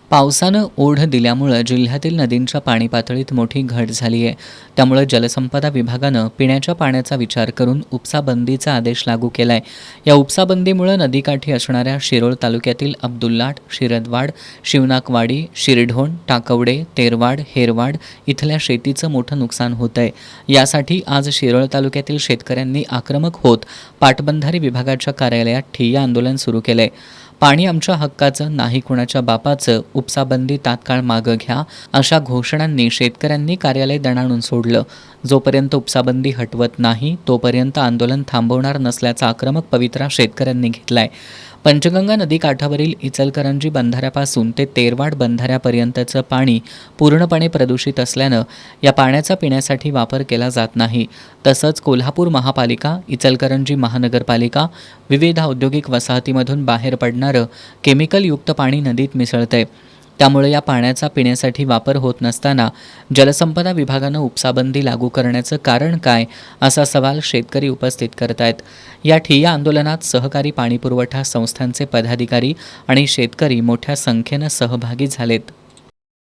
पावसानं ओढ दिल्यामुळं जिल्ह्यातील नदींच्या पाणी पातळीत मोठी घट झाली आहे. त्यामुळं जलसंपदा विभागानं पिण्याच्या पाण्याचा विचार करून उपसाबंदीचा आदेश लागू केलाय. या उपसाबंदीमुळं नदीकाठी असणाऱ्या शिरोळ तालुक्यातील अब्दुल्लाट, शिरदवाड, शिवनाकवाडी, शिरढोण, टाकवडे, तेरवाड, हेरवाड इथल्या शेतीचं मोठं नुकसान होत आहे. यासाठी आज शिरोळ तालुक्यातील शेतकऱ्यांनी आक्रमक होत पाटबंधारे विभागाच्या कार्यालयात ठिय्या आंदोलन सुरू केलंय. पाणी आमच्या हक्काचं, नाही कुणाच्या बापाचं, उपसाबंदी तात्काळ मागं घ्या अशा घोषणांनी शेतकऱ्यांनी कार्यालय दणाणून सोडलं. जोपर्यंत उपसाबंदी हटवत नाही तोपर्यंत आंदोलन थांबवणार नसल्याचा आक्रमक पवित्रा शेतकऱ्यांनी घेतलाय. पंचगंगा नदी काठावरील इचलकरंजी बंधाऱ्यापासून ते तेरवाड बंधाऱ्यापर्यंतचं पाणी पूर्णपणे प्रदूषित असल्यानं या पाण्याचा पिण्यासाठी वापर केला जात नाही. तसंच कोल्हापूर महापालिका, इचलकरंजी महानगरपालिका, विविध औद्योगिक वसाहतीमधून बाहेर पडणारं केमिकलयुक्त पाणी नदीत मिसळतंय. त्यामुळे या पाण्याचा पिण्यासाठी वापर होत नसताना जलसंपदा विभागानं उपसाबंदी लागू करण्याचं कारण काय, असा सवाल शेतकरी उपस्थित करतायत. या ठिय्या आंदोलनात सहकारी पाणीपुरवठा संस्थांचे पदाधिकारी आणि शेतकरी मोठ्या संख्येनं सहभागी झालेत.